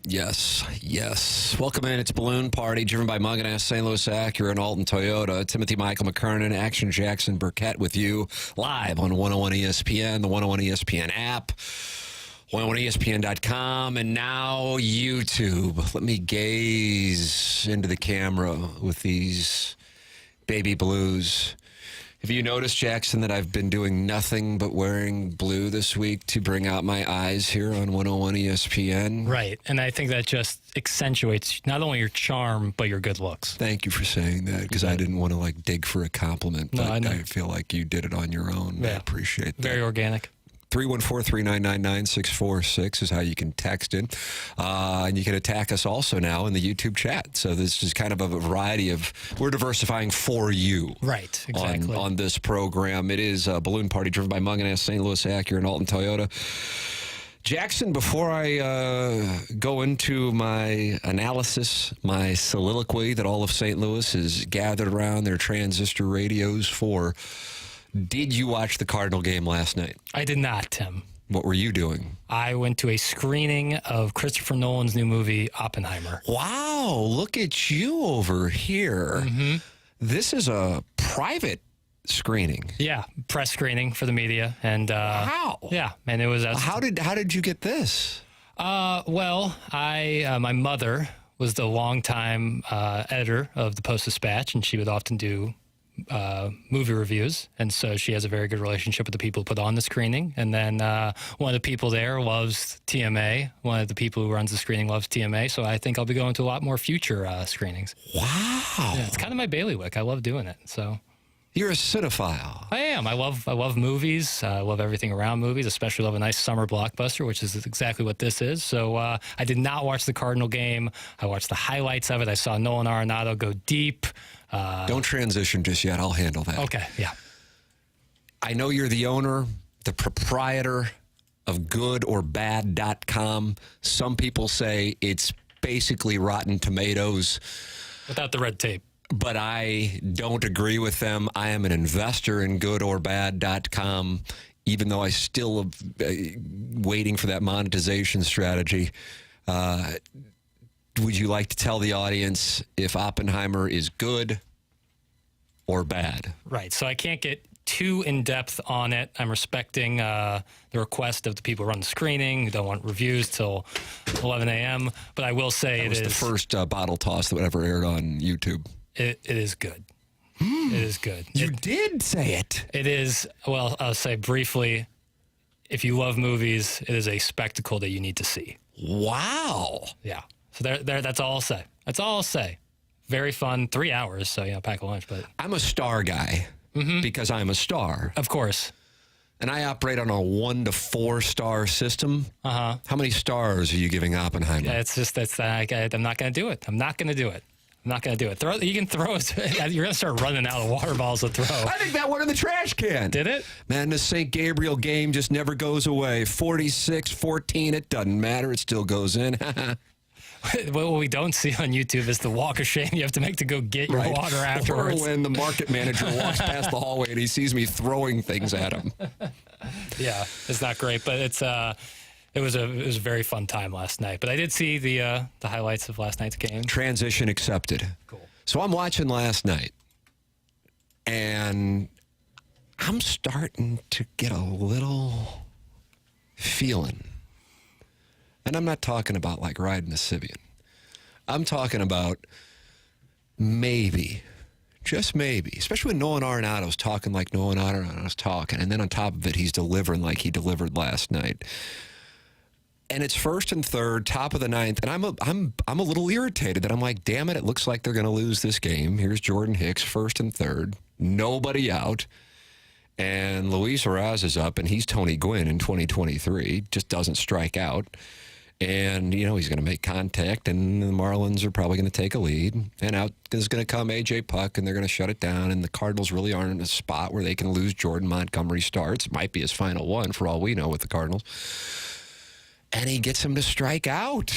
Yes, yes. Welcome in. It's Balloon Party, driven by Munganess, St. Louis Acura, and Alton Toyota. Timothy Michael McKernan, Action Jackson Burkett with you live on 101 ESPN, the 101 ESPN app, 101ESPN.com, and now YouTube. Let me gaze into the camera with these baby blues. Have you noticed, Jackson, that I've been doing nothing but wearing blue this week to bring out my eyes here on 101 ESPN? Right, and I think that just accentuates not only your charm, but your good looks. Thank you for saying that, because I didn't want to, dig for a compliment, but I feel like you did it on your own. Yeah. I appreciate that. Very organic. 314-399-9646 is how you can text in. And you can attack us also now in the YouTube chat. So this is kind of a variety of, we're diversifying for you. Right, exactly. On this program. It is a Balloon Party driven by Munganess, St. Louis Acura, and Alton Toyota. Jackson, before I go into my analysis, my soliloquy that all of St. Louis is gathered around their transistor radios for, did you watch the Cardinal game last night? I did not, Tim. What were you doing? I went to a screening of Christopher Nolan's new movie, Oppenheimer. Wow, look at you over here. Mm-hmm. This is a private screening. Yeah, press screening for the media. And wow. Yeah, and it was... How did you get this? Well, my mother was the longtime editor of the Post-Dispatch, and she would often do movie reviews, and so she has a very good relationship with the people who put on the screening. And then one of the people there loves TMA. One of the people who runs the screening loves TMA, so I think I'll be going to a lot more future screenings. Wow. Yeah, it's kind of my bailiwick. I love doing it. So you're a cinephile. I am. I love movies. I love everything around movies, especially love a nice summer blockbuster, which is exactly what this is. So I did not watch the Cardinal game. I watched the highlights of it. I saw Nolan Arenado go deep. Don't transition just yet. I'll handle that. Okay, yeah. I know you're the owner, the proprietor of GoodOrBad.com. Some people say it's basically Rotten Tomatoes. Without the red tape. But I don't agree with them. I am an investor in GoodOrBad.com, even though I still am waiting for that monetization strategy. Would you like to tell the audience if Oppenheimer is good or bad? Right. So I can't get too in-depth on it. I'm respecting the request of the people who run the screening, who don't want reviews till 11 a.m. But I will say it was the first bottle toss that ever aired on YouTube. It is good. It is good. You did say it. It is. Well, I'll say briefly, if you love movies, it is a spectacle that you need to see. Wow. Yeah. So that's all I'll say. That's all I'll say. Very fun. 3 hours, so, pack a lunch. But I'm a star guy because I'm a star. Of course. And I operate on a 1 to 4 star system. Uh-huh. How many stars are you giving Oppenheimer? Yeah, I'm not going to do it. I'm not going to do it. I'm not going to do it. You can throw it. You're going to start running out of water balls to throw. I think that went in the trash can. Did it? Man, the St. Gabriel game just never goes away. 46-14, it doesn't matter. It still goes in. What we don't see on YouTube is the walk of shame you have to make to go get your water afterwards. Or when the market manager walks past the hallway and he sees me throwing things at him. Yeah, it's not great, but it was a very fun time last night. But I did see the highlights of last night's game. Transition accepted. Cool. So I'm watching last night, and I'm starting to get a little feeling. And I'm not talking about like riding the Sibian. I'm talking about maybe, just maybe, especially when Nolan Arenado's talking like Nolan Arenado's talking, and then on top of it, he's delivering like he delivered last night. And it's 1st and 3rd, top of the 9th, and I'm a little irritated that I'm like, damn it, it looks like they're going to lose this game. Here's Jordan Hicks, 1st and 3rd, nobody out. And Luis Arraez is up, and he's Tony Gwynn in 2023, just doesn't strike out. And, he's going to make contact, and the Marlins are probably going to take a lead. And out is going to come A.J. Puck, and they're going to shut it down. And the Cardinals really aren't in a spot where they can lose Jordan Montgomery starts. It might be his final one, for all we know, with the Cardinals. And he gets him to strike out.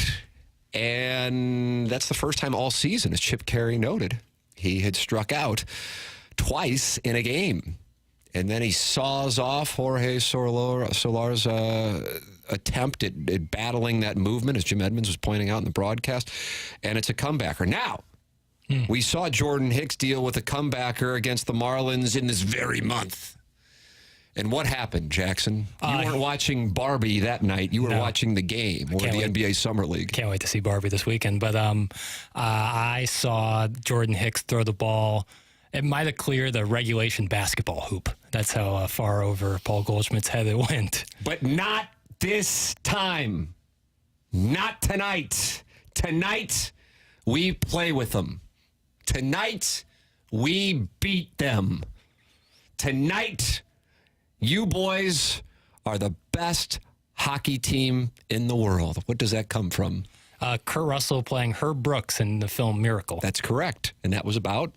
And that's the first time all season, as Chip Carey noted, he had struck out twice in a game. And then he saws off Jorge Solar's attempt at battling that movement, as Jim Edmonds was pointing out in the broadcast, and it's a comebacker. Now, we saw Jordan Hicks deal with a comebacker against the Marlins in this very month. And what happened, Jackson? You weren't watching Barbie that night. You were watching the game or the NBA Summer League. Can't wait to see Barbie this weekend. But I saw Jordan Hicks throw the ball. It might have cleared the regulation basketball hoop. That's how far over Paul Goldschmidt's head it went. But not this time. Not tonight. Tonight, we play with them. Tonight, we beat them. Tonight, you boys are the best hockey team in the world. What does that come from? Kurt Russell playing Herb Brooks in the film Miracle. That's correct. And that was about?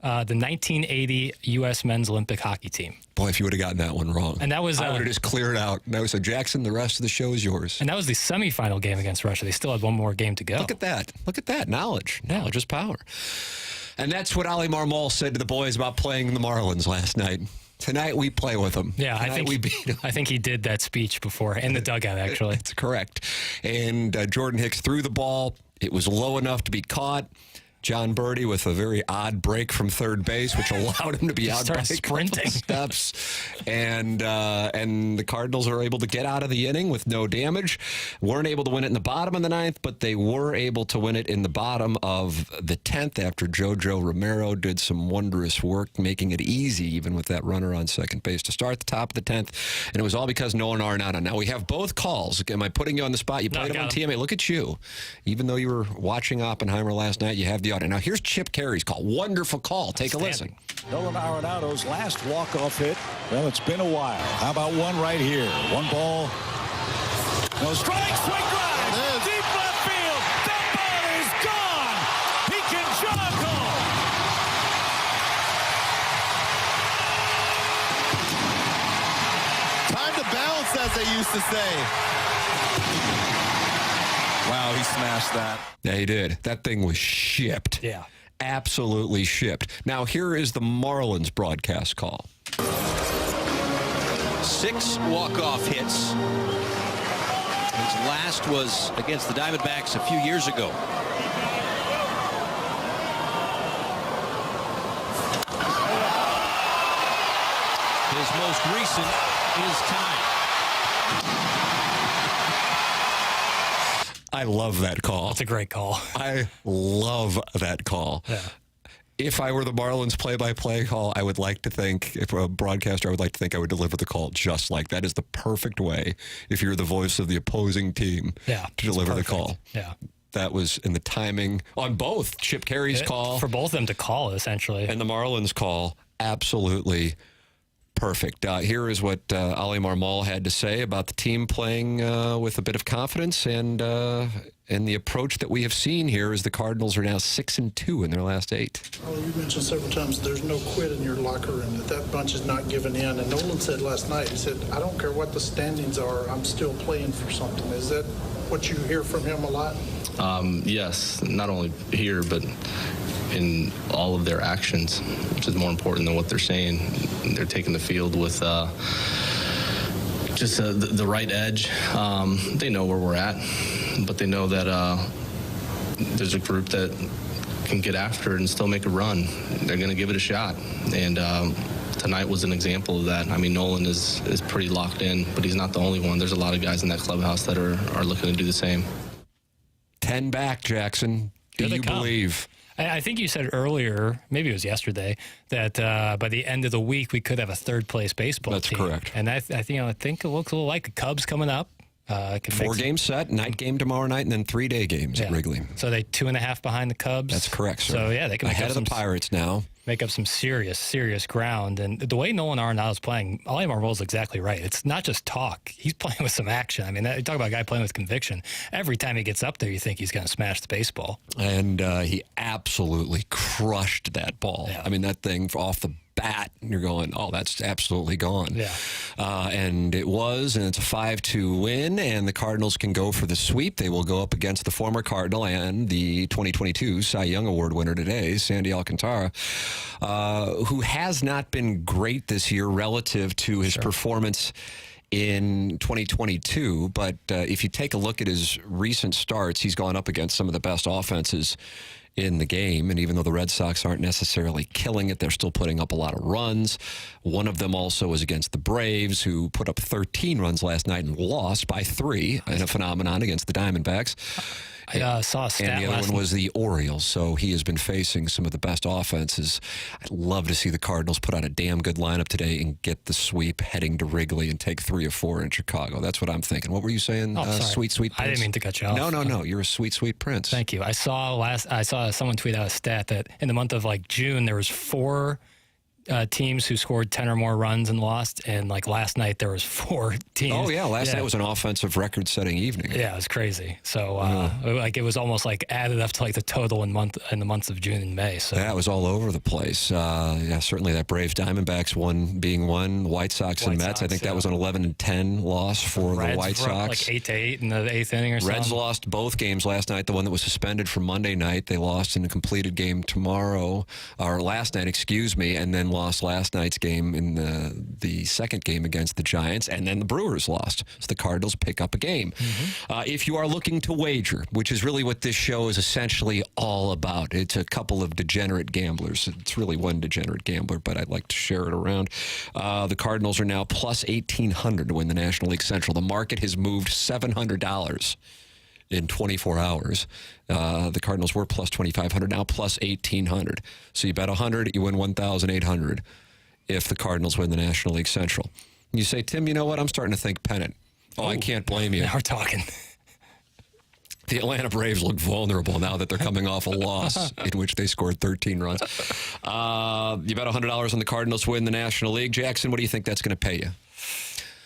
The 1980 U.S. men's Olympic hockey team. Boy, if you would have gotten that one wrong. And that was, I would have just cleared out. And I would say, Jackson, the rest of the show is yours. And that was the semifinal game against Russia. They still had one more game to go. Look at that. Look at that. Knowledge. Knowledge is power. And that's what Ali Marmol said to the boys about playing the Marlins last night. Tonight we play with them. Yeah, Tonight we beat them. I think he did that speech before in the dugout, actually. That's correct. And Jordan Hicks threw the ball. It was low enough to be caught. John Birdie with a very odd break from third base, which allowed him to be out by sprinting steps. And the Cardinals are able to get out of the inning with no damage. Weren't able to win it in the bottom of the ninth, but they were able to win it in the bottom of the 10th after JoJo Romero did some wondrous work, making it easy even with that runner on second base to start the top of the 10th. And it was all because Nolan Arenado. Now we have both calls. Am I putting you on the spot? You played them on TMA. Look at you. Even though you were watching Oppenheimer last night, you have the audio. Now here's Chip Carey's call. Wonderful call. Take a listen. Nolan Arenado's last walk-off hit. Well, it's been a while. How about one right here? One ball. No strike. Swing drive. Deep left field. That ball is gone. He can jog home. Time to bounce, as they used to say. Wow, he smashed that. Yeah, he did. That thing was shipped. Yeah. Absolutely shipped. Now, here is the Marlins broadcast call. 6 walk-off hits. His last was against the Diamondbacks a few years ago. His most recent is tonight. I love that call. That's a great call. I love that call. Yeah. If I were the Marlins play-by-play call, I would like to think, if a broadcaster, I would like to think I would deliver the call just like that. Is the perfect way, if you're the voice of the opposing team, to deliver the call. Yeah. That was in the timing on both Chip Carey's call. For both of them to call, essentially. And the Marlins call, absolutely perfect. Here is what Ali Marmol had to say about the team playing with a bit of confidence and the approach that we have seen here is the Cardinals are now 6-2 in their last 8. Well, you mentioned several times there's no quit in your locker room, that bunch is not giving in. And Nolan said last night, he said, I don't care what the standings are, I'm still playing for something. Is that what you hear from him a lot? Yes, not only here, but in all of their actions, which is more important than what they're saying. They're taking the field with just the right edge. They know where we're at, but they know that there's a group that can get after it and still make a run. They're going to give it a shot. And tonight was an example of that. I mean, Nolan is pretty locked in, but he's not the only one. There's a lot of guys in that clubhouse that are looking to do the same. 10 back, Jackson. Do you believe? I think you said earlier, maybe it was yesterday, that by the end of the week we could have a third-place baseball team. That's correct. And I think it looks a little like the Cubs coming up. 4 games set, night game tomorrow night, and then 3-day games at Wrigley. So they 2.5 behind the Cubs. That's correct, sir. So yeah, they can make ahead up of the Pirates now. Make up some serious ground. And the way Nolan Arenado is playing, Ali Marmol is exactly right. It's not just talk. He's playing with some action. I mean, you talk about a guy playing with conviction. Every time he gets up there, you think he's going to smash the baseball. And he absolutely crushed that ball. Yeah. I mean, that thing off the bat, and you're going, oh, that's absolutely gone. Yeah. And it was, and it's a 5-2 win, and the Cardinals can go for the sweep. They will go up against the former Cardinal and the 2022 Cy Young Award winner today, Sandy Alcantara, who has not been great this year relative to his performance in 2022. But if you take a look at his recent starts, he's gone up against some of the best offenses in the game. And even though the Red Sox aren't necessarily killing it, they're still putting up a lot of runs. One of them also was against the Braves, who put up 13 runs last night and lost by 3 in a phenomenon against the Diamondbacks. I saw a stat and the other one was the Orioles, so he has been facing some of the best offenses. I'd love to see the Cardinals put out a damn good lineup today and get the sweep heading to Wrigley and take 3 or 4 in Chicago. That's what I'm thinking. What were you saying, sweet prince? I didn't mean to cut you off. No. You're a sweet prince. Thank you. I saw someone tweet out a stat that in the month of June, there was 4 teams who scored 10 or more runs and lost, and last night there was 4 teams. Oh yeah, last night was an offensive record-setting evening. Yeah, it was crazy. So it was almost added up to the total in the months of June and May. So yeah, it was all over the place. Certainly that Braves Diamondbacks being one, White Sox and Mets. I think that was an 11-10 loss for the White Sox. 8-8 in the 8th inning or something. Reds lost both games last night. The one that was suspended for Monday night, they lost in a completed game last night, and then lost last night's game in the second game against the Giants, and then the Brewers lost. So the Cardinals pick up a game. If you are looking to wager, which is really what this show is essentially all about, it's a couple of degenerate gamblers. It's really one degenerate gambler, but I'd like to share it around. The Cardinals are now plus 1,800 to win the National League Central. The market has moved $700 in 24 hours. The Cardinals were plus 2,500, now plus 1,800. So you bet 100, you win 1,800 if the Cardinals win the National League Central. You say, Tim, you know what? I'm starting to think pennant. I can't blame you. Now we're talking. The Atlanta Braves look vulnerable now that they're coming off a loss in which they scored 13 runs. You bet $100 on the Cardinals to win the National League. Jackson, what do you think that's going to pay you?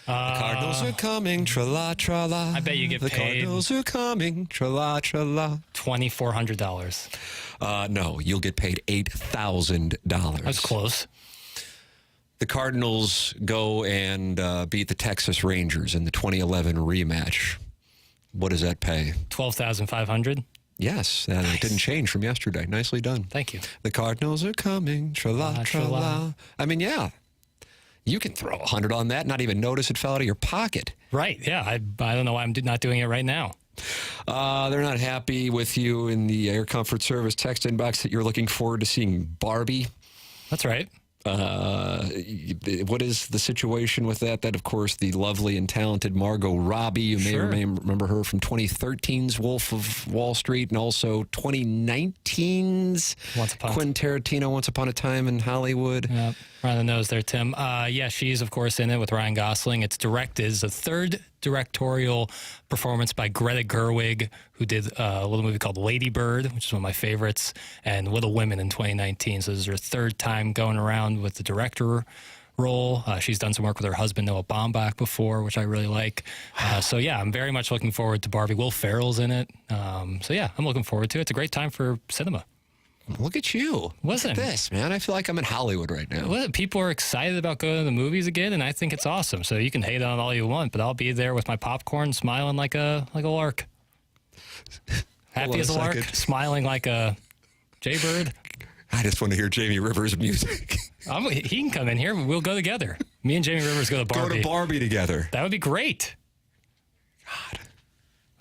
The Cardinals are coming, tra-la, tra-la. I bet you get the paid. The Cardinals are coming, tra-la, tra-la. $2,400. No, you'll get paid $8,000. That's close. The Cardinals go and beat the Texas Rangers in the 2011 rematch. What does that pay? $12,500. Yes, and it didn't change from yesterday. Nicely done. Thank you. The Cardinals are coming, tra-la, tra-la. I mean, yeah. You can throw 100 on that, not even notice it fell out of your pocket. Right, yeah. I don't know why I'm not doing it right now. They're not happy with you in the Air Comfort Service text inbox that you're looking forward to seeing Barbie. That's right. What is the situation with that? That, of course, the lovely and talented Margot Robbie. You may remember her from 2013's Wolf of Wall Street and also 2019's Quentin Tarantino, Once Upon a Time in Hollywood. Yep. Right on the nose there, Tim. Yeah, she's, of course, in it with Ryan Gosling. It's directed. It's the third directorial performance by Greta Gerwig, who did a little movie called Lady Bird, which is one of my favorites, and Little Women in 2019. So this is her third time going around with the director role. She's done some work with her husband, Noah Baumbach, before, which I really like. So, yeah, I'm very much looking forward to Barbie. Will Ferrell's in it. So, yeah, I'm looking forward to it. It's a great time for cinema. Look at you. Look at this, man. I feel like I'm in Hollywood right now. Well, people are excited about going to the movies again, and I think it's awesome. So you can hate on it all you want, but I'll be there with my popcorn, smiling like a lark. Happy as a lark, smiling like a jaybird. I just want to hear Jamie Rivers' music. He can come in here. We'll go together. Me and Jamie Rivers go to Barbie. Go to Barbie together. That would be great. God.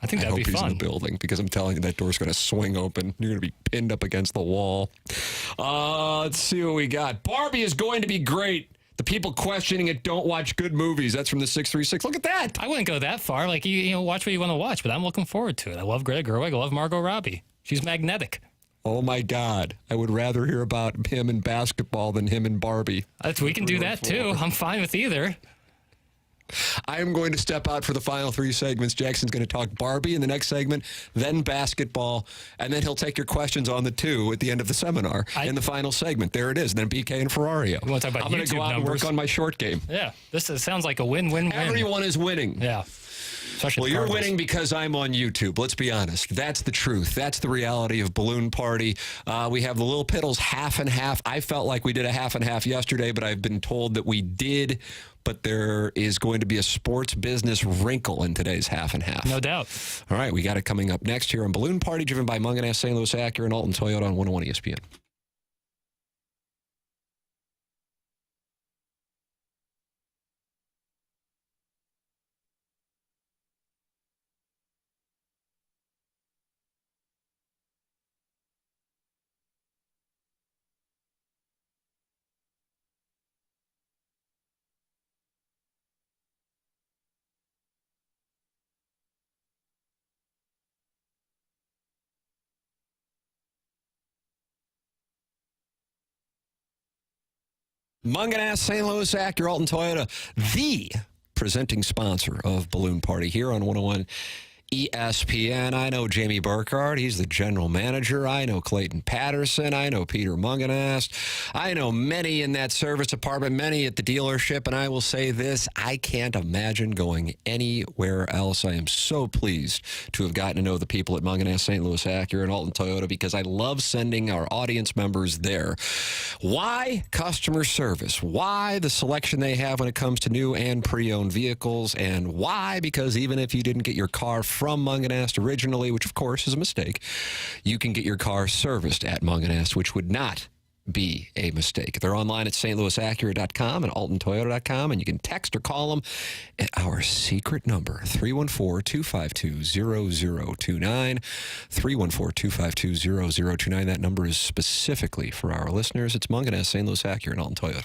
I think that'd be fun. I hope he's in the building, because I'm telling you, that door's going to swing open. You're going to be pinned up against the wall. Let's see what we got. Barbie is going to be great. The people questioning it don't watch good movies. That's from the 636. Look at that. I wouldn't go that far. You watch what you want to watch, but I'm looking forward to it. I love Greta Gerwig. I love Margot Robbie. She's magnetic. Oh, my God. I would rather hear about him in basketball than him in Barbie. We can do that, too. I'm fine with either. I am going to step out for the final 3 segments. Jackson's going to talk Barbie in the next segment, then basketball, and then he'll take your questions on the 2 at the end of the seminar in the final segment. There it is. Then BK and Ferrario. You want to talk about I'm going to go out and work on my short game. Yeah, sounds like a win-win-win. Everyone is winning. Yeah. Well, you're winning because I'm on YouTube. Let's be honest. That's the truth. That's the reality of Balloon Party. We have the Lil Piddles Half and Half. I felt like we did a half and half yesterday, but I've been told that we did. But there is going to be a sports business wrinkle in today's half and half. No doubt. All right, we got it coming up next here on Balloon Party, driven by Munganess, St. Louis Acura, and Alton Toyota on 101 ESPN. Munganast, St. Louis Acura, Alton Toyota, the presenting sponsor of Balloon Party here on 101 ESPN. I know Jamie Burkhardt. He's the general manager. I know Clayton Patterson. I know Peter Munganast. I know many in that service department, many at the dealership. And I will say this, I can't imagine going anywhere else. I am so pleased to have gotten to know the people at Munganast, St. Louis Acura, and Alton Toyota because I love sending our audience members there. Why? Customer service. Why? The selection they have when it comes to new and pre-owned vehicles. And why? Because even if you didn't get your car from Munganast originally, which of course is a mistake, you can get your car serviced at Munganast, which would not be a mistake. They're online at stlouisacura.com and altontoyota.com, and you can text or call them at our secret number, 314-252-0029, 314-252-0029. That number is specifically for our listeners. It's Munganast, St. Louis Acura, and Alton Toyota.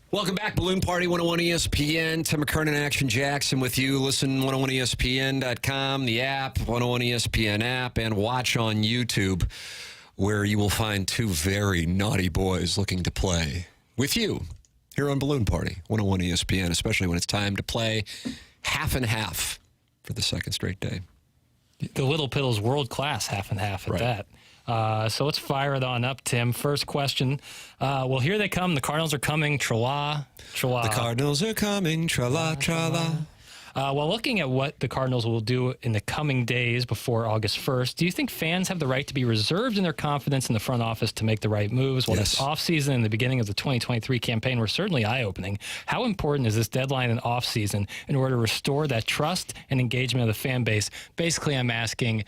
Welcome back, Balloon Party, 101 ESPN. Tim McKernan, Action Jackson with you. Listen, 101ESPN.com, the app, 101 ESPN app, and watch on YouTube, where you will find two very naughty boys looking to play with you here on Balloon Party, 101 ESPN, especially when it's time to play half and half for the second straight day. The Lil Piddles world-class half and half at that. So let's fire it on up, Tim. First question. Well, here they come. The Cardinals are coming. Tra-la, tra-la. The Cardinals are coming. Tra-la, tra-la. Well, looking at what the Cardinals will do in the coming days before August 1st, do you think fans have the right to be reserved in their confidence in the front office to make the right moves? Well, Yes. this offseason and the beginning of the 2023 campaign were certainly eye-opening. How important is this deadline and offseason in order to restore that trust and engagement of the fan base? Basically, I'm asking,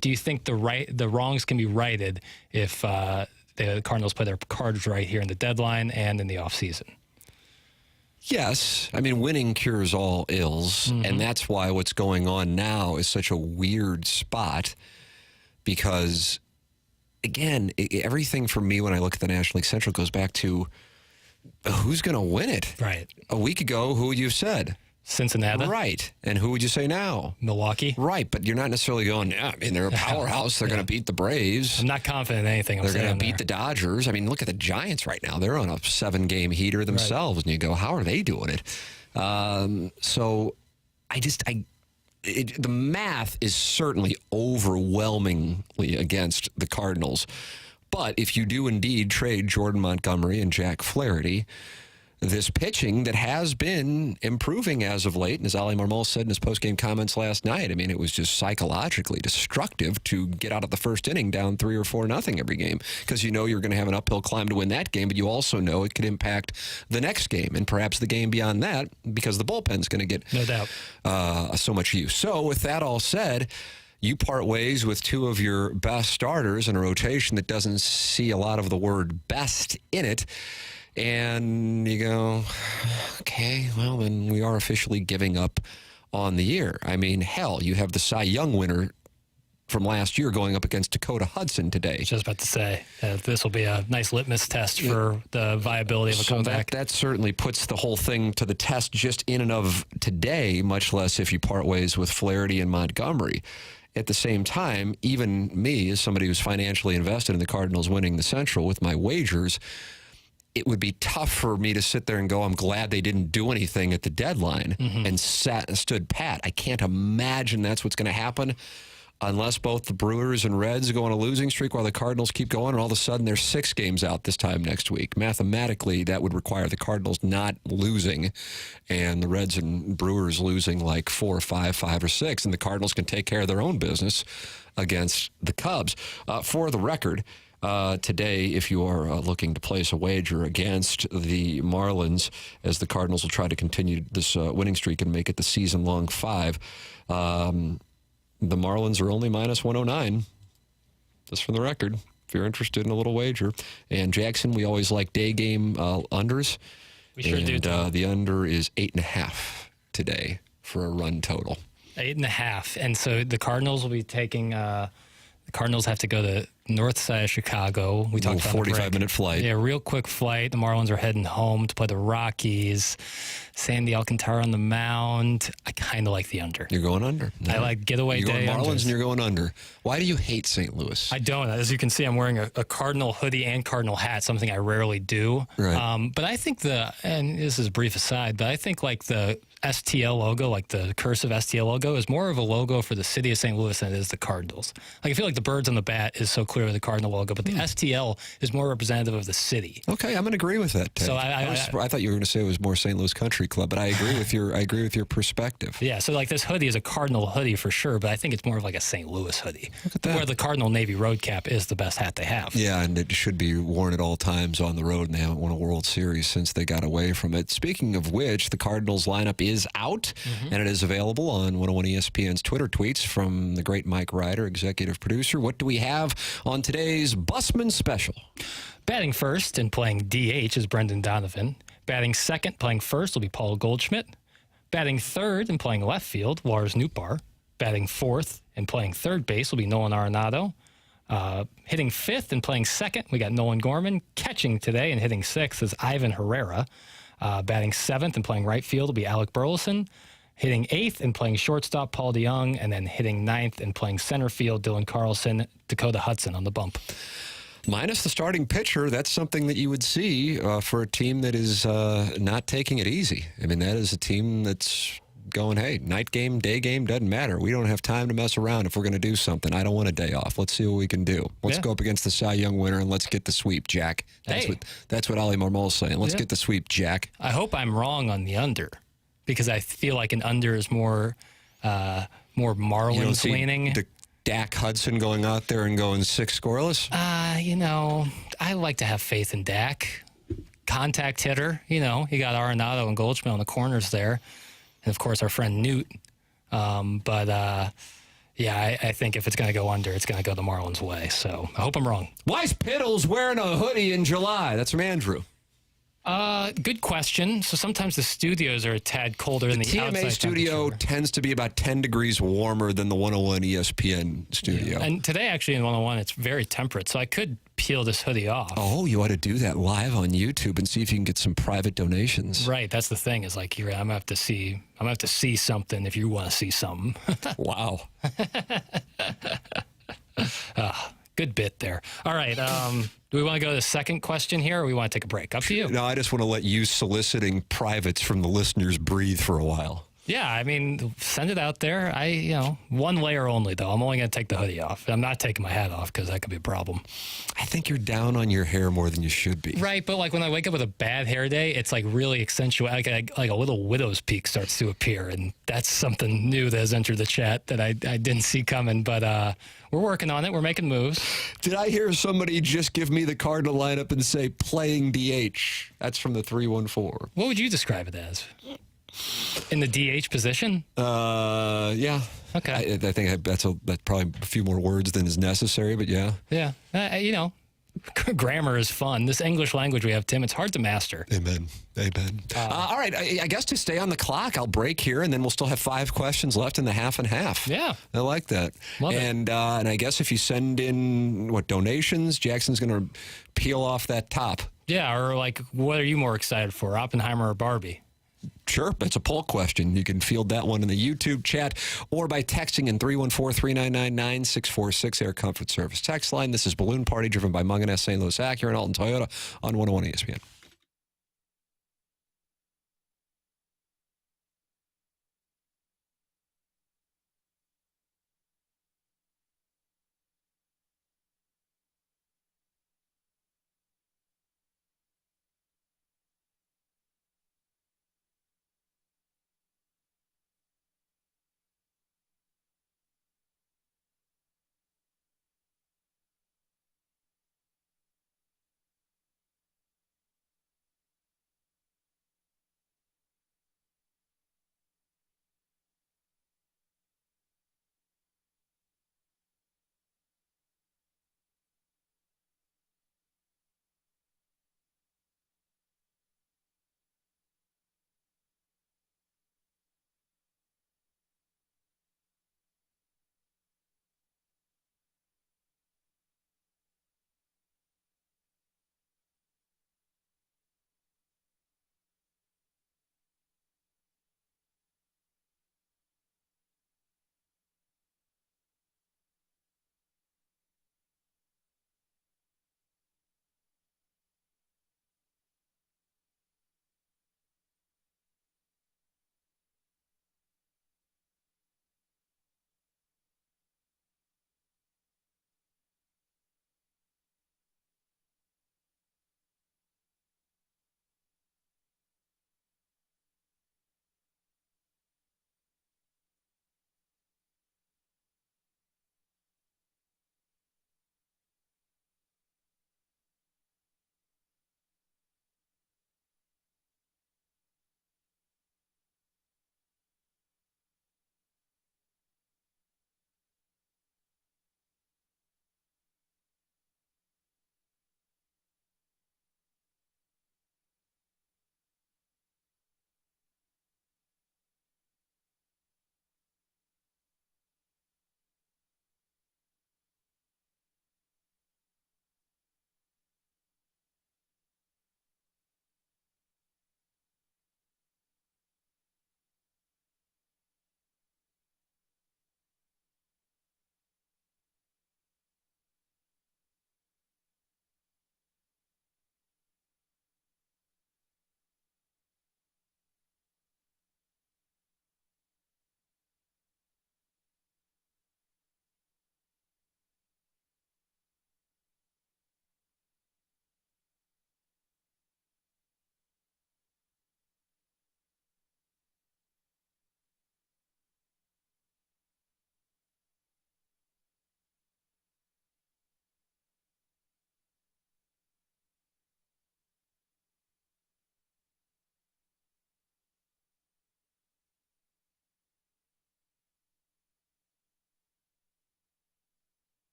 do you think the wrongs can be righted if the Cardinals play their cards right here in the deadline and in the offseason? Yes. I mean, winning cures all ills, and that's why what's going on now is such a weird spot because, again, everything for me when I look at the National League Central goes back to who's going to win it. Right. A week ago, who you said? Cincinnati. Right. And who would you say now? Milwaukee. Right, but you're not necessarily going, yeah, I mean, they're a powerhouse. They're going to beat the Braves. I'm not confident in anything. They're going to beat the Dodgers. I mean, look at the Giants right now. They're on a 7-game heater themselves. And you go, how are they doing it? So the math is certainly overwhelmingly against the Cardinals. But if you do indeed trade Jordan Montgomery and Jack Flaherty, this pitching that has been improving as of late, and as Ali Marmol said in his postgame comments last night, I mean, it was just psychologically destructive to get out of the first inning down 3 or 4-0 every game, because you know you're going to have an uphill climb to win that game, but you also know it could impact the next game and perhaps the game beyond that, because the bullpen's going to get no doubt so much use. So with that all said, you part ways with 2 of your best starters in a rotation that doesn't see a lot of the word best in it. And you go, okay, well, then we are officially giving up on the year. I mean, hell, you have the Cy Young winner from last year going up against Dakota Hudson today. Just about to say, this will be a nice litmus test for the viability of a comeback. That certainly puts the whole thing to the test just in and of today, much less if you part ways with Flaherty and Montgomery. At the same time, even me, as somebody who's financially invested in the Cardinals winning the Central with my wagers, it would be tough for me to sit there and go, I'm glad they didn't do anything at the deadline and stood pat. I can't imagine that's what's going to happen unless both the Brewers and Reds go on a losing streak while the Cardinals keep going, and all of a sudden they're 6 games out this time next week. Mathematically, that would require the Cardinals not losing and the Reds and Brewers losing like 4 or 5, 5 or 6, and the Cardinals can take care of their own business against the Cubs. For the record, today, if you are looking to place a wager against the Marlins, as the Cardinals will try to continue this winning streak and make it the season-long 5, the Marlins are only minus 109, just for the record, if you're interested in a little wager. And Jackson, we always like day game unders. We sure do. The under is 8.5 today for a run total. 8.5. And so the Cardinals will be taking... the Cardinals have to go to north side of Chicago. We talked about 45-minute flight. Yeah, real quick flight. The Marlins are heading home to play the Rockies. Sandy Alcantara on the mound. I kind of like the under. You're going under. No. I like getaway you're day. You're going Marlins unders. and you're going under. Why do you hate St. Louis? I don't. As you can see, I'm wearing a Cardinal hoodie and Cardinal hat, something I rarely do. Right. But I think and this is a brief aside, but I think like the STL logo, like the cursive STL logo, is more of a logo for the city of St. Louis than it is the Cardinals. Like I feel like the birds on the bat is so clearly the Cardinal logo, but the STL is more representative of the city. Okay, I'm going to agree with that, Ted. So I thought you were going to say it was more St. Louis Country Club, but I agree with your perspective. Yeah, so like this hoodie is a Cardinal hoodie for sure, but I think it's more of like a St. Louis hoodie. Look at that. Where the Cardinal Navy road cap is the best hat they have. Yeah, and it should be worn at all times on the road, and they haven't won a World Series since they got away from it. Speaking of which, the Cardinals lineup is out, and it is available on 101 ESPN's Twitter tweets from the great Mike Ryder, executive producer. What do we have on today's Busman Special? Batting first and playing DH is Brendan Donovan. Batting second, playing first, will be Paul Goldschmidt. Batting third and playing left field, Lars Nootbaar. Batting fourth and playing third base will be Nolan Arenado. Hitting fifth and playing second, we got Nolan Gorman. Catching today and hitting sixth is Ivan Herrera. Batting seventh and playing right field will be Alec Burleson. Hitting eighth and playing shortstop, Paul DeYoung. And then hitting ninth and playing center field, Dylan Carlson, Dakota Hudson on the bump. Minus the starting pitcher, that's something that you would see for a team that is not taking it easy. I mean, that is a team that's going, hey, night game, day game, doesn't matter. We don't have time to mess around if we're going to do something. I don't want a day off. Let's see what we can do. Let's go up against the Cy Young winner and let's get the sweep, Jack. That's what Ali Marmol is saying. Let's get the sweep, Jack. I hope I'm wrong on the under, because I feel like an under is more Marlins leaning. Dak Hudson going out there and going 6 scoreless? I like to have faith in Dak. Contact hitter, you got Arenado and Goldschmidt on the corners there. And, of course, our friend Newt. I think if it's going to go under, it's going to go the Marlins' way. So I hope I'm wrong. Why is Piddles wearing a hoodie in July? That's from Andrew. Good question. So sometimes the studios are a tad colder than the outside TMA studio tends to be about 10 degrees warmer than the 101 ESPN studio. Yeah. And today, actually, in 101, it's very temperate. So I could peel this hoodie off. Oh, you ought to do that live on YouTube and see if you can get some private donations. Right, that's the thing. Is like I'm gonna have to see something if you want to see something. Wow. Good bit there. All right. Do we want to go to the second question here, or we want to take a break? Up to you. No, I just want to let you soliciting privates from the listeners breathe for a while. Yeah, I mean, send it out there. One layer only, though. I'm only going to take the hoodie off. I'm not taking my hat off because that could be a problem. I think you're down on your hair more than you should be. Right, but like when I wake up with a bad hair day, it's like really accentuated. Like a little widow's peak starts to appear, and that's something new that has entered the chat that I didn't see coming. But we're working on it. We're making moves. Did I hear somebody just give me the Cardinal lineup and say playing DH? That's from the 314. What would you describe it as? In the DH position? Yeah. Okay. I think that's probably a few more words than is necessary, but yeah. Yeah. Grammar is fun. This English language we have, Tim, it's hard to master. Amen. All right. I guess to stay on the clock, I'll break here, and then we'll still have 5 questions left in the half and half. Yeah. I like that. Love it. And I guess if you send in, donations, Jackson's going to peel off that top. Yeah, or like, what are you more excited for, Oppenheimer or Barbie? Sure, that's a poll question. You can field that one in the YouTube chat or by texting in 314-399-9646 Air Comfort Service text line. This is Balloon Party, driven by Munganess, St. Louis Acura, and Alton Toyota on 101 ESPN.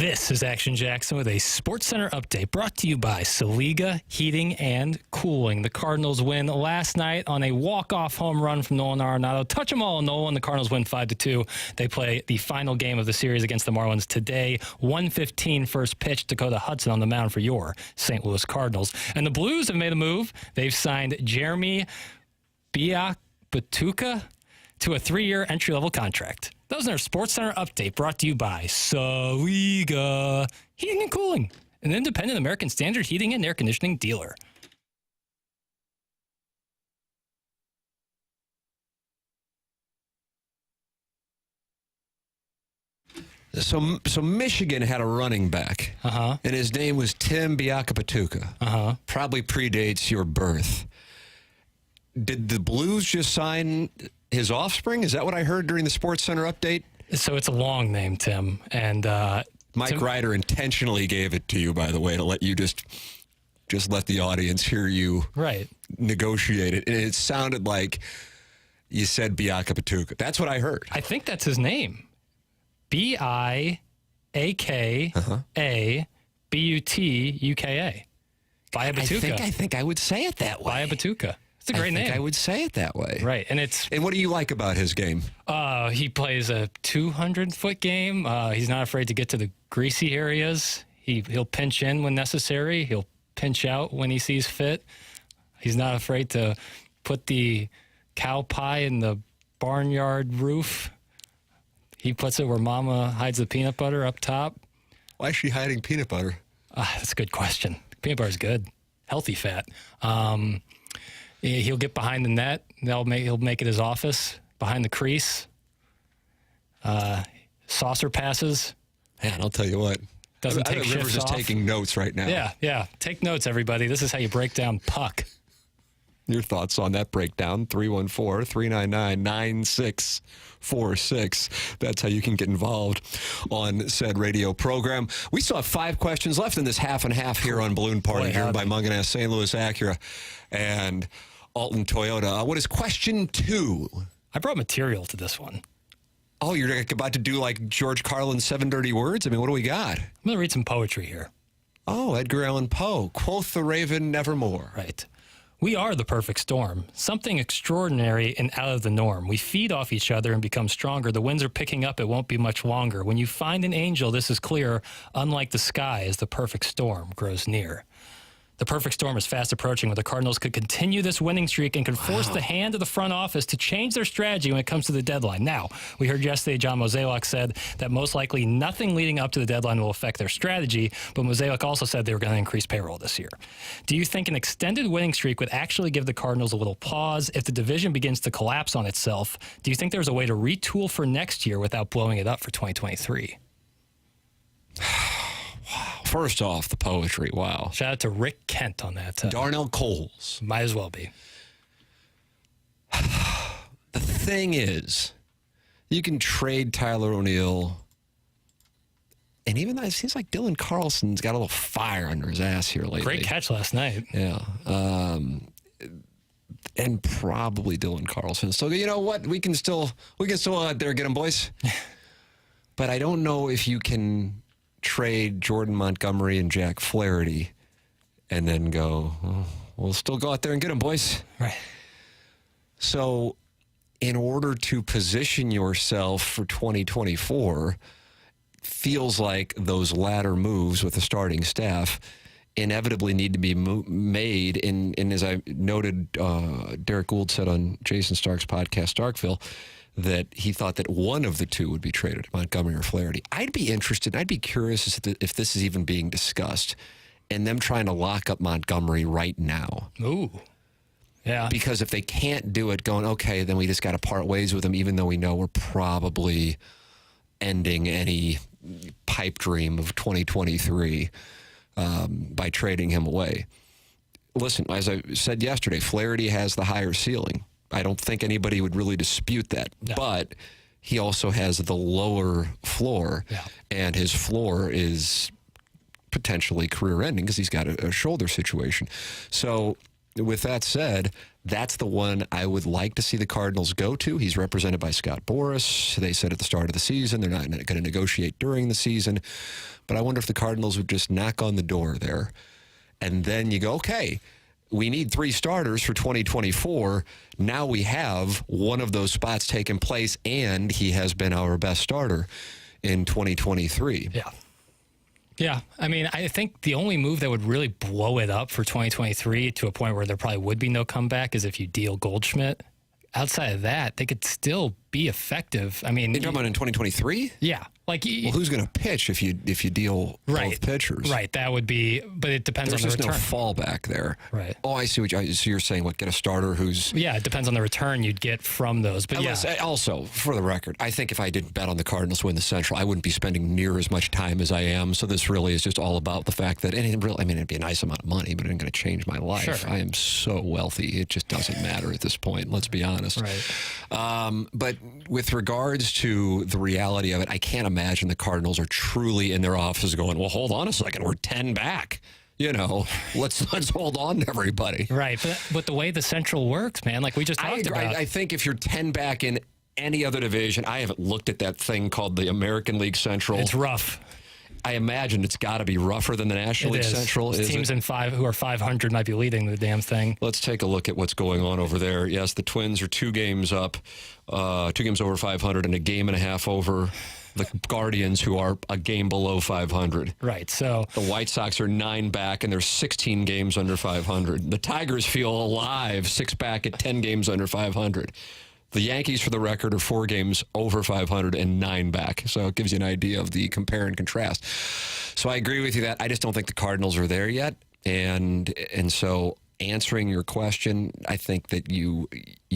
This is Action Jackson with a SportsCenter update brought to you by Saliga Heating and Cooling. The Cardinals win last night on a walk-off home run from Nolan Arenado. Touch them all, Nolan. The Cardinals win 5-2. They play the final game of the series against the Marlins today. 1:15 first pitch. Dakota Hudson on the mound for your St. Louis Cardinals. And the Blues have made a move. They've signed Jeremy Biakbatuka to a 3-year entry-level contract. That was our SportsCenter update brought to you by Saliga Heating and Cooling, an independent American Standard heating and air conditioning dealer. So Michigan had a running back, and his name was Tim Biakbatuka. Probably predates your birth. Did the Blues just sign his offspring? Is that what I heard during the SportsCenter update? So it's a long name, Tim, and Mike Ryder intentionally gave it to you, by the way, to let you just let the audience hear you negotiate it. And it sounded like you said Biakbatuka. That's what I heard. I think that's his name. Biakabatuka. Biakbatuka. I think I would say it that way. Biakbatuka. It's a great name. I would say it that way. Right. And what do you like about his game? He plays a 200-foot game. He's not afraid to get to the greasy areas. He'll pinch in when necessary. He'll pinch out when he sees fit. He's not afraid to put the cow pie in the barnyard roof. He puts it where Mama hides the peanut butter up top. Why is she hiding peanut butter? That's a good question. Peanut butter is good. Healthy fat. He'll get behind the net. He'll make it his office, behind the crease. Saucer passes. Man, I'll tell you what. Doesn't take shifts Rivers is off. taking notes right now. Yeah. Take notes, everybody. This is how you break down puck. Your thoughts on that breakdown, 314-399-9646. That's how you can get involved on said radio program. We still have 5 questions left in this half and half here on Balloon Party, driven by Munganess, St. Louis Acura, and Alton Toyota. What is question 2? I brought material to this one. Oh, you're about to do like George Carlin's 7 Dirty Words? I mean, what do we got? I'm going to read some poetry here. Oh, Edgar Allan Poe. Quoth the raven nevermore. Right. We are the perfect storm, something extraordinary and out of the norm. We feed off each other and become stronger. The winds are picking up. It won't be much longer. When you find an angel, this is clear. Unlike the sky, as the perfect storm grows near. The perfect storm is fast approaching, where the Cardinals could continue this winning streak and could force the hand of the front office to change their strategy when it comes to the deadline. Now, we heard yesterday John Mozeliak said that most likely nothing leading up to the deadline will affect their strategy, but Mozeliak also said they were going to increase payroll this year. Do you think an extended winning streak would actually give the Cardinals a little pause if the division begins to collapse on itself? Do you think there's a way to retool for next year without blowing it up for 2023? First off, the poetry. Wow. Shout out to Rick Kent on that. Darnell Coles. Might as well be. The thing is, you can trade Tyler O'Neill, and even though it seems like Dylan Carlson's got a little fire under his ass here lately. Great catch last night. Yeah. And probably Dylan Carlson. So, you know what? We can still out there get him, boys. But I don't know if you can trade Jordan Montgomery and Jack Flaherty and then go, oh, we'll still go out there and get them, boys. Right. So in order to position yourself for 2024, feels like those latter moves with the starting staff inevitably need to be made. And as I noted, Derek Gould said on Jason Stark's podcast, Starkville, that he thought that one of the two would be traded, Montgomery or Flaherty. I'd be interested, I'd be curious as to if this is even being discussed, and them trying to lock up Montgomery right now. Ooh. Yeah. Because if they can't do it, going, okay, then we just got to part ways with him, even though we know we're probably ending any pipe dream of 2023 by trading him away. Listen, as I said yesterday, Flaherty has the higher ceiling. I don't think anybody would really dispute that. No. But he also has the lower floor, and his floor is potentially career-ending because he's got a shoulder situation. So with that said, that's the one I would like to see the Cardinals go to. He's represented by Scott Boras. They said at the start of the season they're not going to negotiate during the season. But I wonder if the Cardinals would just knock on the door there. And then you go, okay, we need 3 starters for 2024. Now we have one of those spots taken place, and he has been our best starter in 2023. Yeah. Yeah, I mean, I think the only move that would really blow it up for 2023 to a point where there probably would be no comeback is if you deal Goldschmidt. Outside of that, they could still be effective. I mean, you're talking about in 2023? Yeah. Like, well, who's going to pitch if you deal both pitchers? Right, that would be, but it depends on the return. There's just no fallback there. Right. Oh, I see so you're saying, get a starter who's... Yeah, it depends on the return you'd get from those. But Also, for the record, I think if I didn't bet on the Cardinals to win the Central, I wouldn't be spending near as much time as I am. So this really is just all about the fact that, it'd be a nice amount of money, but it ain't going to change my life. Sure. I am so wealthy, it just doesn't matter at this point, let's be honest. Right. But with regards to the reality of it, I can't imagine the Cardinals are truly in their offices going, well, hold on a second, we're 10 back. Let's hold on to everybody. Right, but the way the Central works, man, like we just talked about. I think if you're 10 back in any other division, I haven't looked at that thing called the American League Central. It's rough. I imagine it's got to be rougher than the National League Central. Teams who are 500 might be leading the damn thing. Let's take a look at what's going on over there. Yes, the Twins are 2 games up, 2 games over 500, and a game and a half over the Guardians, who are a game below 500. Right. So the White Sox are 9 back, and they're 16 games under 500. The Tigers feel alive, 6 back at 10 games under 500. The Yankees, for the record, are 4 games over 500 and 9 back. So it gives you an idea of the compare and contrast. So I agree with you that I just don't think the Cardinals are there yet. And so answering your question, I think that you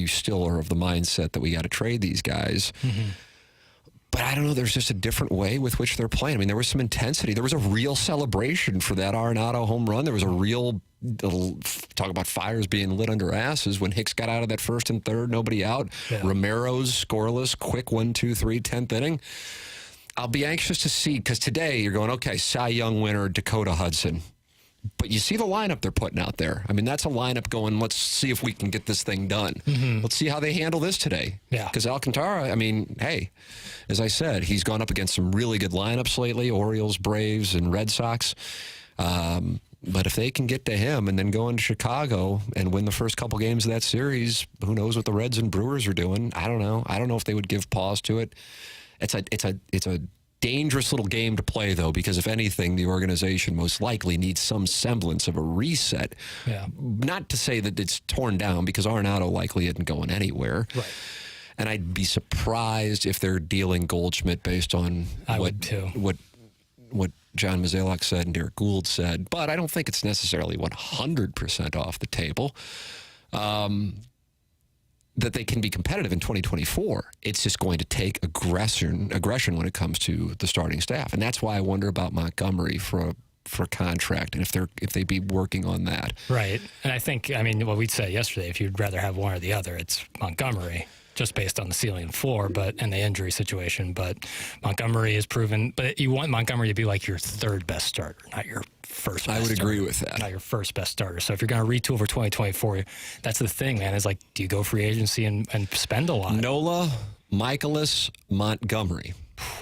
still are of the mindset that we got to trade these guys. Mm-hmm. But I don't know, there's just a different way with which they're playing. I mean, there was some intensity. There was a real celebration for that Arenado home run. There was a real, talk about fires being lit under asses when Hicks got out of that first and third, nobody out. Yeah. Romero's scoreless, quick 1, 2, 3, 10th inning. I'll be anxious to see, because today you're going, okay, Cy Young winner, Dakota Hudson. But you see the lineup they're putting out there. I mean, that's a lineup going, let's see if we can get this thing done. Mm-hmm. Let's see how they handle this today. Yeah. Because Alcantara, I mean, hey, as I said, he's gone up against some really good lineups lately, Orioles, Braves, and Red Sox. But if they can get to him and then go into Chicago and win the first couple games of that series, who knows what the Reds and Brewers are doing? I don't know. I don't know if they would give pause to it. It's a dangerous little game to play, though, because if anything, the organization most likely needs some semblance of a reset. Yeah. Not to say that it's torn down, because Arenado likely isn't going anywhere. Right. And I'd be surprised if they're dealing Goldschmidt based on what John Mozeliak said and Derek Gould said. But I don't think it's necessarily 100% off the table. That they can be competitive in 2024. It's just going to take aggression when it comes to the starting staff. And that's why I wonder about Montgomery for contract, and if they be working on that. Right. And I think, what we'd say yesterday, if you'd rather have one or the other, it's Montgomery, just based on the ceiling and floor, and the injury situation. But Montgomery is proven, but you want Montgomery to be like your 3rd best starter, not your first best I would starter, agree with that. Not your first best starter. So if you're going to retool for 2024, that's the thing, man, is like, do you go free agency and spend a lot? Nola, Michaelis, Montgomery.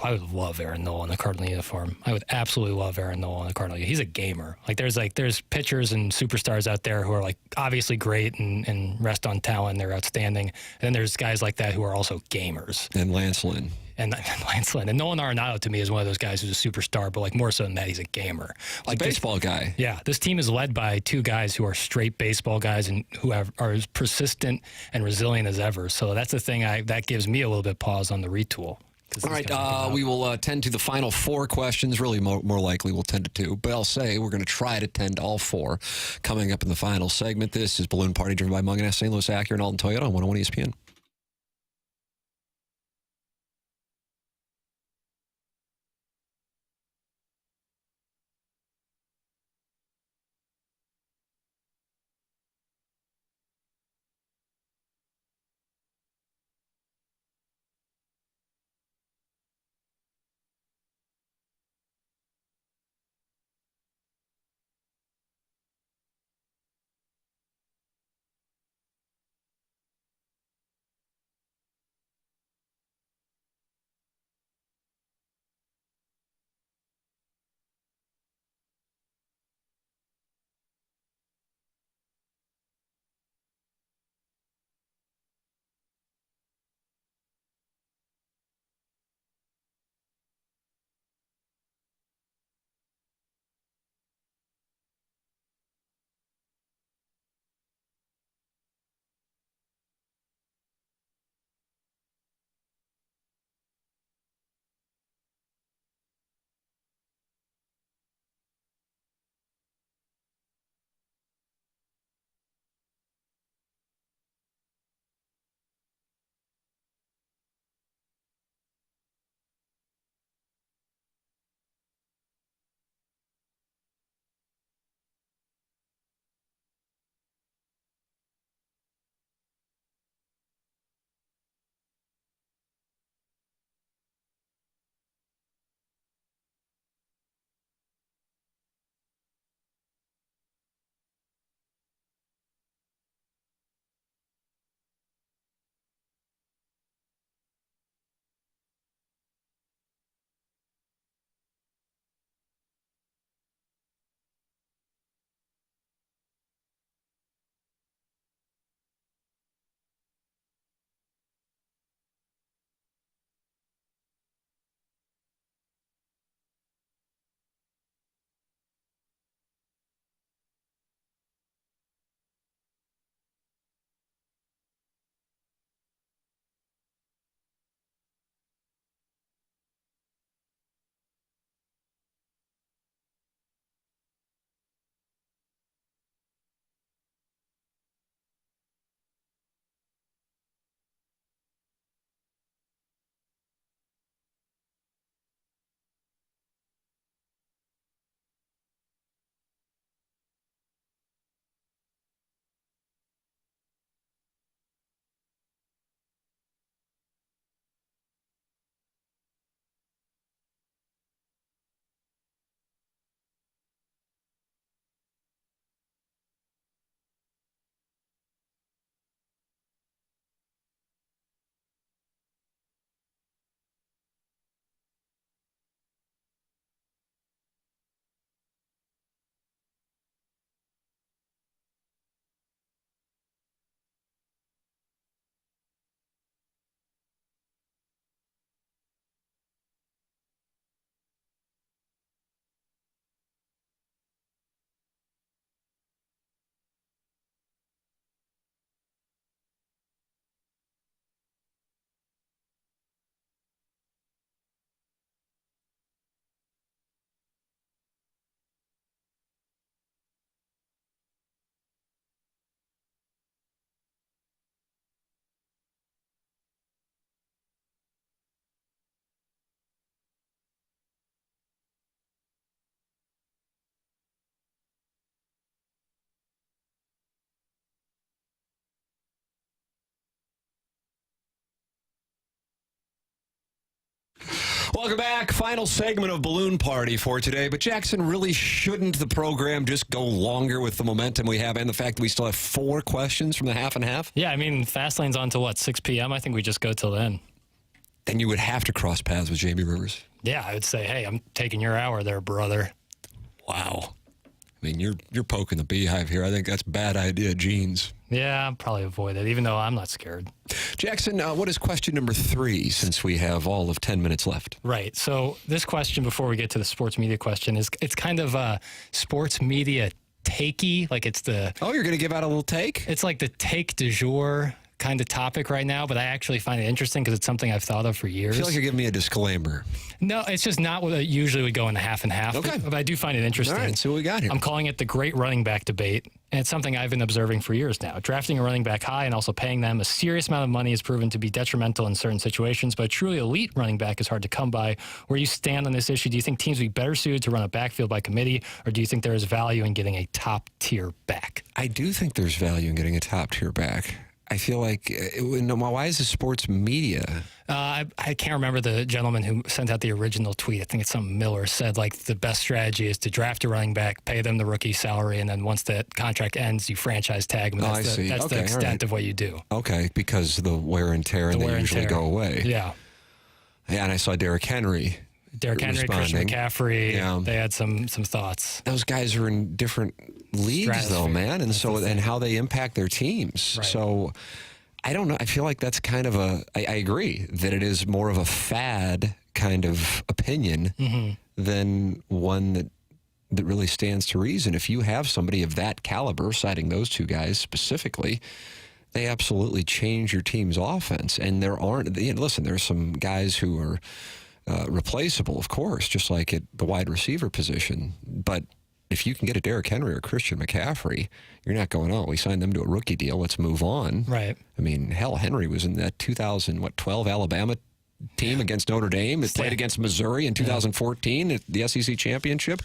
I would love Aaron Nola in the Cardinal uniform. I would absolutely love Aaron Nola in the Cardinal uniform. He's a gamer. There's pitchers and superstars out there who are obviously great and rest on talent. They're outstanding. And then there's guys like that who are also gamers. And Lance Lynn. And Lance Lynn. And Nolan Arenado, to me, is one of those guys who's a superstar, but more so than that, he's a gamer. A baseball guy. Yeah. This team is led by 2 guys who are straight baseball guys and who are as persistent and resilient as ever. So that's the thing that gives me a little bit pause on the retool. All right, we will tend to the final 4 questions. Really, more likely we'll tend to 2. But I'll say we're going to try to tend to all 4 coming up in the final segment. This is Balloon Party, driven by Munganess, St. Louis Acura, and Alton Toyota on 101 ESPN. Welcome back. Final segment of Balloon Party for today. But Jackson, really shouldn't the program just go longer with the momentum we have and the fact that we still have 4 questions from the half and half? Yeah, I mean, Fastlane's on to 6 p.m.? I think we just go till then. Then you would have to cross paths with Jamie Rivers. Yeah, I would say, hey, I'm taking your hour there, brother. Wow. I mean, you're poking the beehive here. I think that's a bad idea, Jeans. Yeah, I'll probably avoid it, even though I'm not scared. Jackson, what is question number 3, since we have all of 10 minutes left? Right. So this question, before we get to the sports media question, it's kind of sports media takey. Like it's the... Oh, you're going to give out a little take? It's like the take du jour kind of topic right now, but I actually find it interesting because it's something I've thought of for years. I feel like you're giving me a disclaimer. No, it's just not what I usually would go in the half and half. Okay. But I do find it interesting. All right, so what we got here? I'm calling it the great running back debate, and it's something I've been observing for years now. Drafting a running back high and also paying them a serious amount of money has proven to be detrimental in certain situations, but a truly elite running back is hard to come by. Where you stand on this issue, do you think teams would be better suited to run a backfield by committee, or do you think there is value in getting a top-tier back? I do think there's value in getting a top-tier back. I feel like, why is the sports media? I can't remember the gentleman who sent out the original tweet. I think it's some Miller said, like, the best strategy is to draft a running back, pay them the rookie salary, and then once that contract ends, you franchise tag them. That's the extent of what you do. Okay, because the wear and tear, they usually go away. Yeah. Yeah, and I saw Derrick Henry. Christian McCaffrey, yeah. They had some thoughts. Those guys are in different leagues, though, man, and how they impact their teams. Right. So I don't know. I feel like that's kind of I agree that it is more of a fad kind of opinion than one that really stands to reason. If you have somebody of that caliber, citing those 2 guys specifically, they absolutely change your team's offense. And there aren't, listen, there's some guys who are replaceable, of course, just like at the wide receiver position. But if you can get a Derrick Henry or Christian McCaffrey, you're not going, oh, we signed them to a rookie deal, let's move on. Right. I mean, hell, Henry was in that 2012 Alabama team against Notre Dame. It played against Missouri in 2014 at the SEC championship.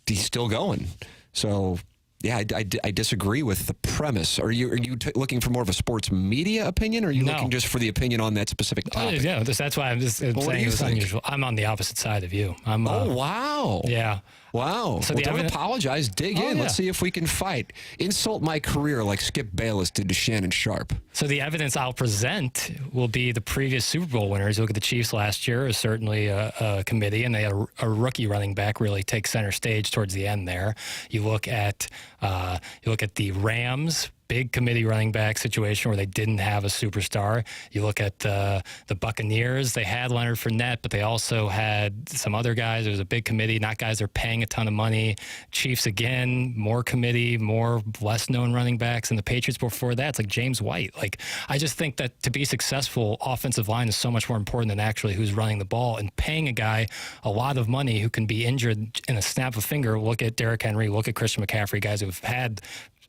He's still going. So... yeah, I disagree with the premise. Are you looking for more of a sports media opinion, or are you looking just for the opinion on that specific topic? Yeah, that's why I'm just saying it's unusual. I'm on the opposite side of you. Oh, wow. Yeah. Wow. So don't apologize. Dig in. Yeah. Let's see if we can fight. Insult my career like Skip Bayless did to Shannon Sharp. So the evidence I'll present will be the previous Super Bowl winners. You look at the Chiefs last year, is certainly a committee, and they had a rookie running back really take center stage towards the end there. You look at the Rams, big committee running back situation where they didn't have a superstar. You look at the Buccaneers, they had Leonard Fournette, but they also had some other guys. There was a big committee, not guys that are paying a ton of money. Chiefs, again, more committee, more less-known running backs. And the Patriots before that, it's like James White. Like, I just think that to be successful, offensive line is so much more important than actually who's running the ball. And paying a guy a lot of money who can be injured in a snap of a finger, look at Derrick Henry, look at Christian McCaffrey, guys who've had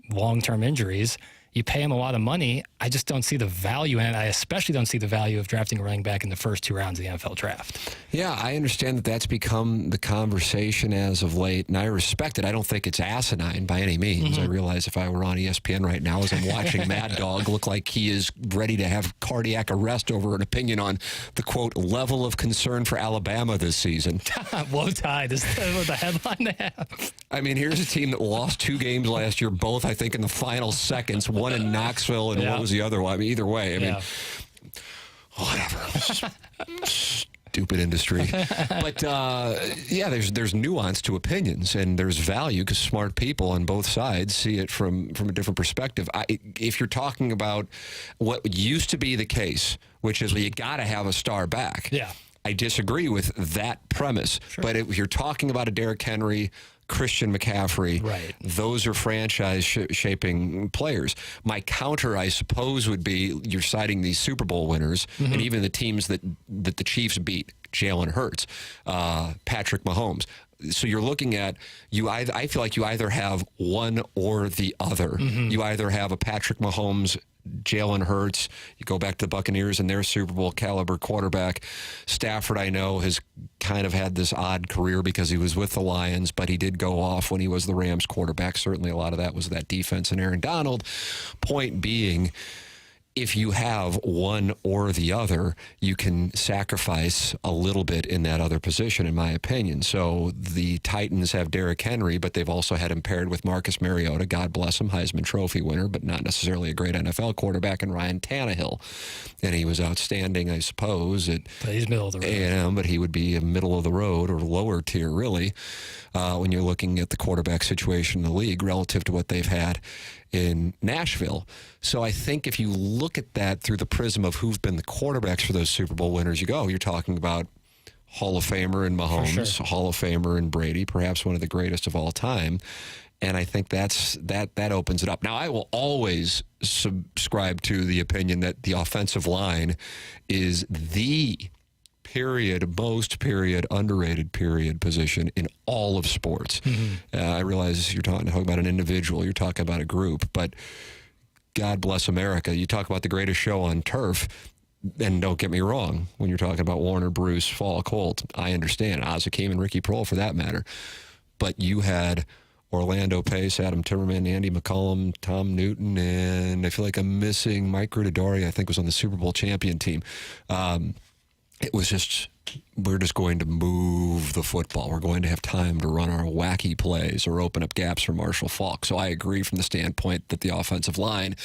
long-term injuries. You pay him a lot of money. I just don't see the value in it. I especially don't see the value of drafting a running back in the first 2 rounds of the NFL draft. Yeah, I understand that that's become the conversation as of late, and I respect it. I don't think it's asinine by any means. I realize if I were on ESPN right now as I'm watching Mad Dog look like he is ready to have cardiac arrest over an opinion on the, quote, level of concern for Alabama this season. Low tide is the headline they have. I mean, here's a team that lost 2 games last year, both, I think, in the final seconds, one in Knoxville, and what was the other one? I mean, either way, I mean, whatever. Stupid industry. But, yeah, there's nuance to opinions, and there's value because smart people on both sides see it from a different perspective. If you're talking about what used to be the case, which is, well, you got to have a star back. Yeah. I disagree with that premise. Sure. But if you're talking about a Derrick Henry, Christian McCaffrey, right, those are franchise-shaping players. My counter, I suppose, would be you're citing these Super Bowl winners and even the teams that the Chiefs beat, Jalen Hurts, Patrick Mahomes. So you're looking at I feel like you either have one or the other. You either have a Patrick Mahomes, Jalen Hurts. You go back to the Buccaneers and their Super Bowl caliber quarterback. Stafford, I know, has kind of had this odd career because he was with the Lions, but he did go off when he was the Rams quarterback. Certainly a lot of that was that defense and Aaron Donald. Point being, if you have one or the other, you can sacrifice a little bit in that other position, in my opinion. So the Titans have Derrick Henry, but they've also had him paired with Marcus Mariota, God bless him, Heisman Trophy winner, but not necessarily a great NFL quarterback, and Ryan Tannehill. And he was outstanding, I suppose. But he's middle of the road. But he would be a middle of the road or lower tier, really, when you're looking at the quarterback situation in the league relative to what they've had in Nashville. So I think if you look at that through the prism of who've been the quarterbacks for those Super Bowl winners, you're talking about Hall of Famer in Mahomes, sure. Hall of Famer in Brady, perhaps one of the greatest of all time. And I think that opens it up. Now, I will always subscribe to the opinion that the offensive line is the underrated position in all of sports. Mm-hmm. I realize you're talking about an individual, you're talking about a group, but God bless America. You talk about the greatest show on turf, and don't get me wrong, when you're talking about Warner, Bruce, Falk, Holt, I understand. Oz Hakeem and Ricky Prohl for that matter. But you had Orlando Pace, Adam Timmerman, Andy McCollum, Tom Newton, and I feel like I'm missing Mike Grudadori, I think was on the Super Bowl champion team. It was just, we're just going to move the football. We're going to have time to run our wacky plays or open up gaps for Marshall Faulk. So I agree from the standpoint that the offensive line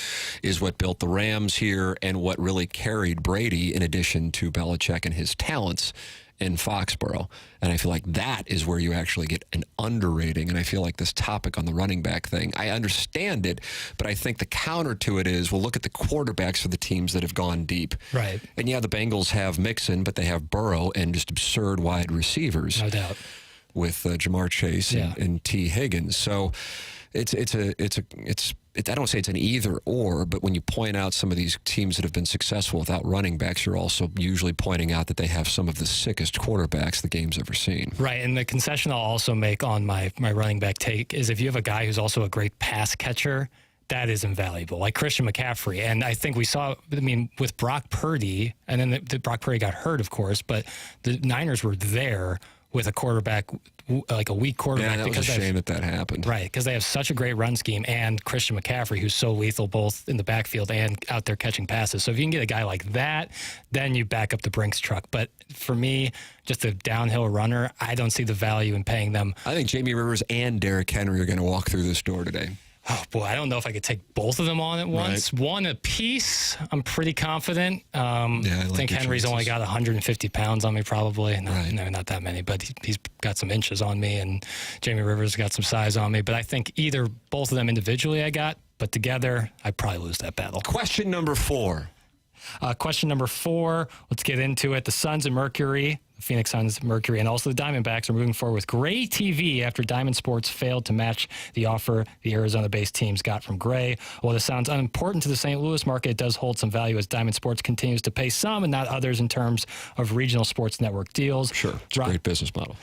is what built the Rams here and what really carried Brady, in addition to Belichick and his talents in Foxborough. And I feel like that is where you actually get an underrating. And I feel like this topic on the running back thing, I understand it, but I think the counter to it is, well, look at the quarterbacks for the teams that have gone deep. Right. And yeah, the Bengals have Mixon, but they have Burrow and just absurd wide receivers. No doubt. With Jamar Chase and T. Higgins. So I don't say it's an either or, but when you point out some of these teams that have been successful without running backs, you're also usually pointing out that they have some of the sickest quarterbacks the game's ever seen. Right, and the concession I'll also make on my running back take is if you have a guy who's also a great pass catcher, that is invaluable, like Christian McCaffrey. And I think we saw, with Brock Purdy, and then Brock Purdy got hurt, of course, but the Niners were there with a quarterback, like a weak quarterback. Yeah, that was a shame that happened. Right, because they have such a great run scheme, and Christian McCaffrey, who's so lethal both in the backfield and out there catching passes. So if you can get a guy like that, then you back up the Brinks truck. But for me, just a downhill runner, I don't see the value in paying them. I think Jamie Rivers and Derrick Henry are going to walk through this door today. Oh, boy, I don't know if I could take both of them on at once. Right. One apiece, I'm pretty confident. I think Henry's only got 150 pounds on me probably. No, not that many, but he's got some inches on me, and Jamie Rivers got some size on me. But I think both of them individually I got, but together, I'd probably lose that battle. Question number 4. Question number 4, let's get into it. The Suns and Mercury, the Phoenix Suns, Mercury, and also the Diamondbacks are moving forward with Gray TV after Diamond Sports failed to match the offer the Arizona-based teams got from Gray. While this sounds unimportant to the St. Louis market, it does hold some value as Diamond Sports continues to pay some and not others in terms of regional sports network deals. Sure, it's a great business model.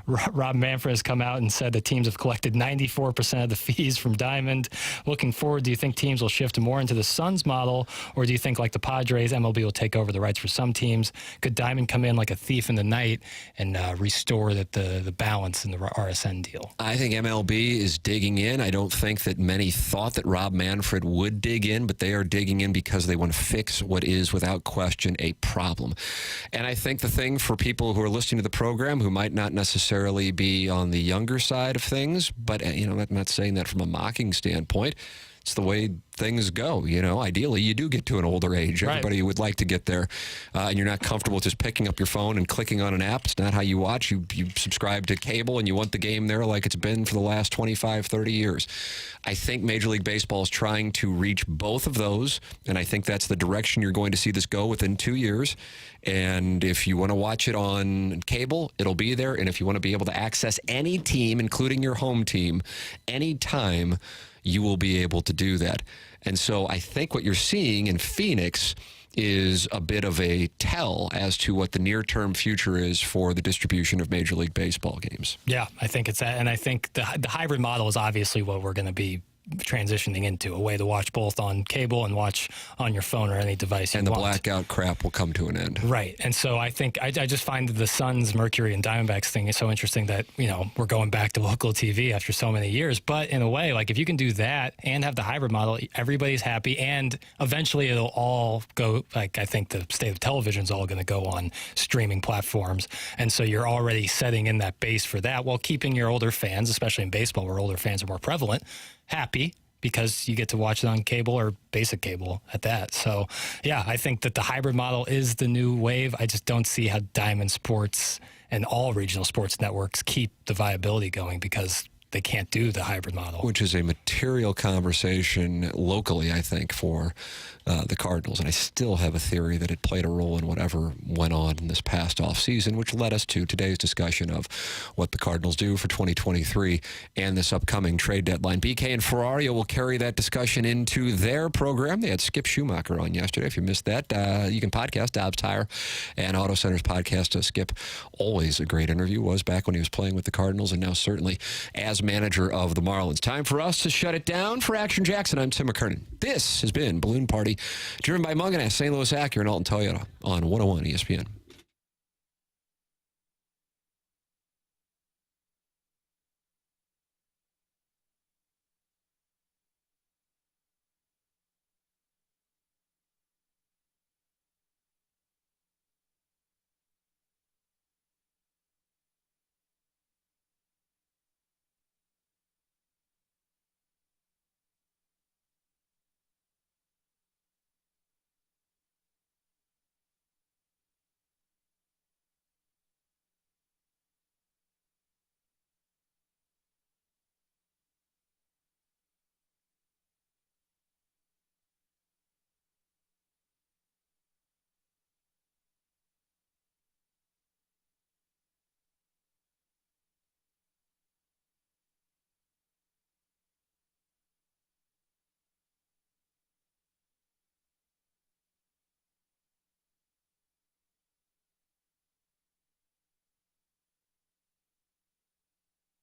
Rob Manfred has come out and said the teams have collected 94% of the fees from Diamond. Looking forward, do you think teams will shift more into the Suns model, or do you think, like the Padres, MLB will take over the rights for some teams? Could Diamond come in like a thief in the night and restore the balance in the RSN deal? I think MLB is digging in. I don't think that many thought that Rob Manfred would dig in, but they are digging in because they want to fix what is, without question, a problem. And I think the thing for people who are listening to the program who might not necessarily be on the younger side of things, but I'm not saying that from a mocking standpoint. It's the way things go. Ideally, you do get to an older age. Right. Everybody would like to get there, and you're not comfortable just picking up your phone and clicking on an app. It's not how you watch. You subscribe to cable, and you want the game there like it's been for the last 25, 30 years. I think Major League Baseball is trying to reach both of those, and I think that's the direction you're going to see this go within 2 years. And if you want to watch it on cable, it'll be there. And if you want to be able to access any team, including your home team, anytime, you will be able to do that. And so I think what you're seeing in Phoenix is a bit of a tell as to what the near-term future is for the distribution of Major League Baseball games. Yeah, I think it's that. And I think the hybrid model is obviously what we're going to be transitioning into, a way to watch both on cable and watch on your phone or any device you And the want. blackout crap will come to an end. Right. And so I think I just find the Suns, Mercury, and Diamondbacks thing is so interesting that, we're going back to local TV after so many years. But in a way, like if you can do that and have the hybrid model, everybody's happy. And eventually it'll all go, like I think the state of television is all going to go on streaming platforms. And so you're already setting in that base for that while keeping your older fans, especially in baseball where older fans are more prevalent, happy, because you get to watch it on cable or basic cable at that. So, yeah, I think that the hybrid model is the new wave. I just don't see how Diamond Sports and all regional sports networks keep the viability going because they can't do the hybrid model. Which is a material conversation locally, I think, for the Cardinals. And I still have a theory that it played a role in whatever went on in this past offseason, which led us to today's discussion of what the Cardinals do for 2023 and this upcoming trade deadline. BK and Ferrario will carry that discussion into their program. They had Skip Schumacher on yesterday. If you missed that, you can podcast Dobbs Tire and Auto Center's podcast. Skip, always a great interview, was back when he was playing with the Cardinals and now certainly as manager of the Marlins. Time for us to shut it down. For Action Jackson, I'm Tim McKernan. This has been Balloon Party, driven by Munganess, St. Louis Acura, and Alton Toyota on 101 ESPN.